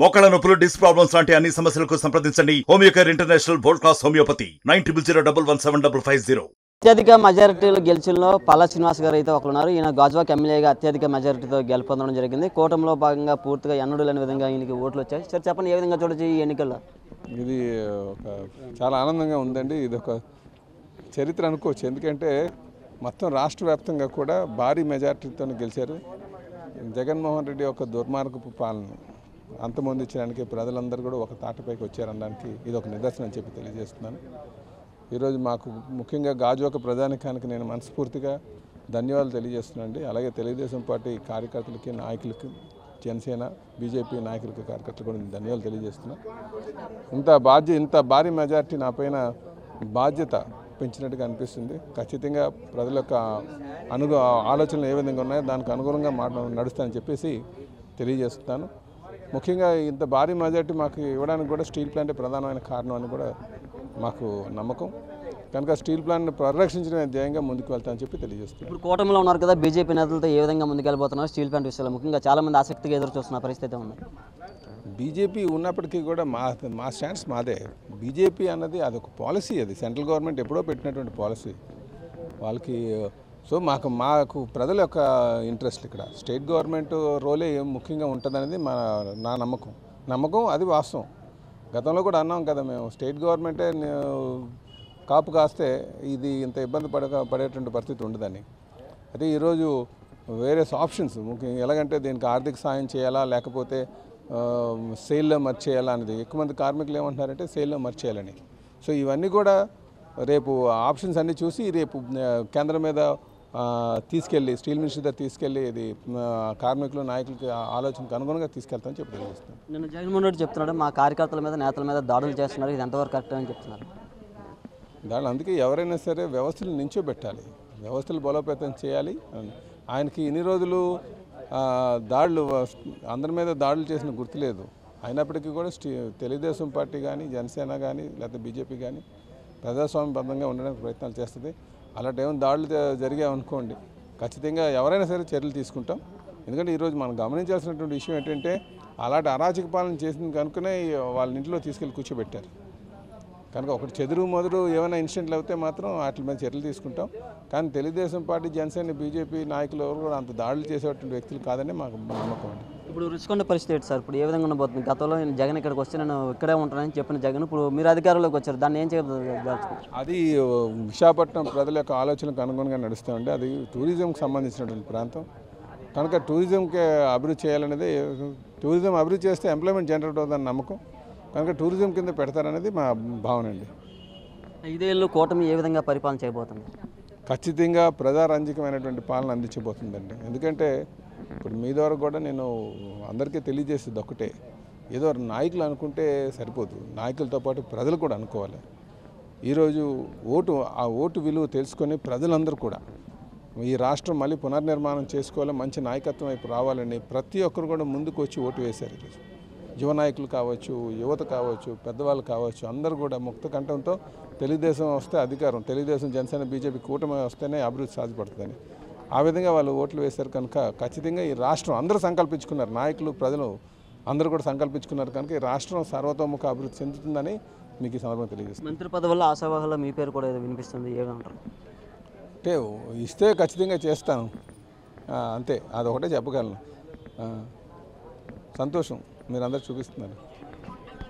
మోకాళ్ళ నొప్పులు, disc problems లాంటి అన్ని సమస్యలకు సంప్రదించండి Homeocare international world class homeopathy 9001175550. అత్యధిక మెజారిటీలు గెలిచిలో పల్లా శ్రీనివాస్ గారు అయితే ఒకరున్నారు. ఈయన గాజువాక ఎమ్మెల్యేగా అత్యధిక మెజారిటీతో గెలుపొందడం జరిగింది. కూటమిలో భాగంగా పూర్తిగా ఎన్నడూ లేని విధంగా ఈయనకి ఓట్లు వచ్చాయి. సార్ చెప్పండి, ఏ విధంగా చూడొచ్చు ఈ ఎన్నికల్లో? ఇది ఒక చాలా ఆనందంగా ఉందండి. ఇది ఒక చరిత్ర అనుకోవచ్చు. ఎందుకంటే మొత్తం రాష్ట్ర వ్యాప్తంగా కూడా భారీ మెజారిటీతో గెలిచారు. జగన్మోహన్ రెడ్డి యొక్క దుర్మార్గపు పాలన అంతమొందించడానికి ప్రజలందరూ కూడా ఒక తాటపైకి వచ్చారనడానికి ఇది ఒక నిదర్శనం అని చెప్పి తెలియజేస్తున్నాను. ఈరోజు మాకు ముఖ్యంగా గాజువాక ప్రజానికానికి నేను మనస్ఫూర్తిగా ధన్యవాదాలు తెలియజేస్తున్నానండి. అలాగే తెలుగుదేశం పార్టీ కార్యకర్తలకి, నాయకులకి, జనసేన, బీజేపీ నాయకులకి, కార్యకర్తలు కూడా ధన్యవాదాలు తెలియజేస్తున్నాను. ఇంత భారీ మెజార్టీ నా పైన బాధ్యత పెంచినట్టుగా అనిపిస్తుంది. ఖచ్చితంగా ప్రజల యొక్క ఆలోచనలు ఏ విధంగా ఉన్నాయో దానికి అనుగుణంగా నడుస్తానని చెప్పేసి తెలియజేస్తున్నాను. ముఖ్యంగా ఇంత భారీ మెజార్టీ మాకు ఇవ్వడానికి కూడా స్టీల్ ప్లాంటే ప్రధానమైన కారణం అని కూడా మాకు నమ్మకం. కనుక స్టీల్ ప్లాంట్ని పరిరక్షించడమే ధ్యేయంగా ముందుకు వెళ్తామని చెప్పి తెలియజేస్తున్నాను. ఇప్పుడు కూటమిలో ఉన్నారు కదా, బీజేపీ నేతలతో ఏ విధంగా ముందుకెళ్ళిపోతున్నారు స్టీల్ ప్లాంట్ విషయంలో? ముఖ్యంగా చాలామంది ఆసక్తిగా ఎదురు చూస్తున్న పరిస్థితి ఉంది. బీజేపీ ఉన్నప్పటికీ కూడా మా స్టాండ్స్ మాదే. బీజేపీ అన్నది అదొక పాలసీ, అది సెంట్రల్ గవర్నమెంట్ ఎప్పుడో పెట్టినటువంటి పాలసీ వాళ్ళకి. సో మాకు ప్రజల యొక్క ఇంట్రెస్ట్ ఇక్కడ స్టేట్ గవర్నమెంట్ రోలే ముఖ్యంగా ఉంటుందనేది నా నమ్మకం. అది వాస్తవం. గతంలో కూడా అన్నాం కదా మేము, స్టేట్ గవర్నమెంటే కాపు కాస్తే ఇది ఇంత ఇబ్బంది పడేటువంటి పరిస్థితి ఉండదని. అయితే ఈరోజు వేరే ఆప్షన్స్ ముఖ్యంగా ఎలాగంటే దీనికి ఆర్థిక సాయం చేయాలా లేకపోతే సేల్లో మర్చేయాలా అనేది. ఎక్కువ మంది కార్మికులు ఏమంటున్నారంటే సేల్లో మర్చేయాలని. సో ఇవన్నీ కూడా రేపు ఆప్షన్స్ అన్నీ చూసి రేపు కేంద్రం మీద తీసుకెళ్ళి స్టీల్ మినిస్ట్రీ దగ్గర తీసుకెళ్ళి ఇది కార్మికులు, నాయకులకి ఆలోచనకు అనుగుణంగా తీసుకెళ్తామని చెప్పి తెలియజేస్తాను. నేను జగన్మోహన్ రెడ్డి చెప్తున్నాడు మా కార్యకర్తల మీద, నేతల మీద దాడులు చేస్తున్నారు, ఇది ఎంతవరకు కరెక్ట్ అని చెప్తున్నారు. దాని అందుకే ఎవరైనా సరే వ్యవస్థలు నించోబెట్టాలి, వ్యవస్థలు బలోపేతం చేయాలి. ఆయనకి ఇన్ని రోజులు దాడులు అందరి మీద దాడులు చేసిన గుర్తులేదు. అయినప్పటికీ కూడా తెలుగుదేశం పార్టీ కానీ, జనసేన కానీ, లేకపోతే బీజేపీ కానీ ప్రజాస్వామ్యబద్ధంగా ఉండడానికి ప్రయత్నాలు చేస్తుంది. అలాంటి ఏమైనా దాడులు జరిగాయనుకోండి, ఖచ్చితంగా ఎవరైనా సరే చర్యలు తీసుకుంటాం. ఎందుకంటే ఈరోజు మనం గమనించాల్సినటువంటి విషయం ఏంటంటే అలాంటి అరాచక పాలన చేసింది కనుకనే వాళ్ళ ఇంట్లో తీసుకెళ్ళి కూర్చోబెట్టారు. కనుక ఒకటి చెదురు మొదలు ఏమైనా ఇన్సిడెంట్లు అయితే మాత్రం వాటి మీద చర్యలు తీసుకుంటాం. కానీ తెలుగుదేశం పార్టీ, జనసేన, బీజేపీ నాయకులు ఎవరు కూడా అంత దాడులు చేసేటువంటి వ్యక్తులు కాదని మాకు నమ్మకం అండి. ఇప్పుడు రుచికొండ పరిస్థితి ఏంటి సార్? ఇప్పుడు ఏ విధంగా ఉండబోతుంది? గతంలో జగన్ ఇక్కడికి వస్తే నేను ఇక్కడే ఉంటానని చెప్పిన జగన్ ఇప్పుడు మీరు అధికారంలోకి వచ్చారు, దాన్ని ఏం చేయగలుగుతారు? అది విశాఖపట్నం ప్రజల యొక్క ఆలోచనకు అనుగుణంగా నడుస్తామండి. అది టూరిజంకి సంబంధించినటువంటి ప్రాంతం కనుక టూరిజంకి అభివృద్ధి చేయాలనేది, టూరిజం అభివృద్ధి చేస్తే ఎంప్లాయ్మెంట్ జనరేట్ అవుతుందని నమ్మకం. కనుక టూరిజం కింద పెడతారనేది మా భావన అండి. 5 ఏళ్ళు కూటమి ఏ విధంగా పరిపాలన చేయబోతుంది? ఖచ్చితంగా ప్రజారంజకమైనటువంటి పాలన అందించబోతుందండి. ఎందుకంటే ఇప్పుడు మీ ద్వారా కూడా నేను అందరికీ తెలియజేసేది ఒకటే, ఏదో నాయకులు అనుకుంటే సరిపోదు, నాయకులతో పాటు ప్రజలు కూడా అనుకోవాలి. ఈరోజు ఆ ఓటు విలువ తెలుసుకొని ప్రజలందరూ కూడా ఈ రాష్ట్రం మళ్ళీ పునర్నిర్మాణం చేసుకోవాలి, మంచి నాయకత్వం వైపు రావాలని ప్రతి ఒక్కరు కూడా ముందుకు వచ్చి ఓటు వేశారు. ఈరోజు యువ నాయకులు కావచ్చు, యువత కావచ్చు, పెద్దవాళ్ళు కావచ్చు, అందరూ కూడా ముక్త కంఠంతో తెలుగుదేశం వస్తే అధికారం, తెలుగుదేశం, జనసేన, బీజేపీ కూటమి వస్తేనే అభివృద్ధి సాధ్యపడుతుందని ఆ విధంగా వాళ్ళు ఓట్లు వేశారు. కనుక ఖచ్చితంగా ఈ రాష్ట్రం అందరూ సంకల్పించుకున్నారు, నాయకులు, ప్రజలు అందరూ కూడా సంకల్పించుకున్నారు. కనుక ఈ రాష్ట్రం సర్వతోముఖ అభివృద్ధి చెందుతుందని మీకు ఈ సందర్భంగా తెలియజేస్తుంది. మంత్రి పదవుల్లో ఆశావాహంలో మీ పేరు కూడా వినిపిస్తుంది, ఏమంటారు? అంటే ఇస్తే ఖచ్చితంగా చేస్తాను, అంతే, అదొకటే చెప్పగలను. సంతోషం మీరందరూ చూపిస్తున్నారు.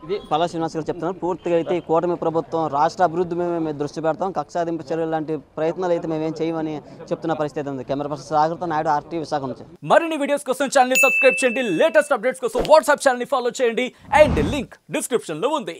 ఇది పల్లా శ్రీనివాస్ గారు చెప్తున్నారు. పూర్తిగా అయితే ఈ కూటమి ప్రభుత్వం రాష్ట్ర అభివృద్ధి మేము దృష్టి పెడతాం, కక్షాదింపు చర్యలు లాంటి ప్రయత్నాలు అయితే మేమేం చేయమని చెప్తున్న పరిస్థితి ఉంది. కెమెరా పర్సన్ సాగర్తో నాయుడు, ఆర్టీ విశాఖ నుంచి. మరిన్ని వీడియోస్ కోసం ఛానల్ ని సబ్స్క్రైబ్ చేయండి, లేటెస్ట్ అప్డేట్స్ కోసం వాట్సాప్ ఛానల్ ని ఫాలో చేయండి అండ్ లింక్ డిస్క్రిప్షన్ లో ఉంది.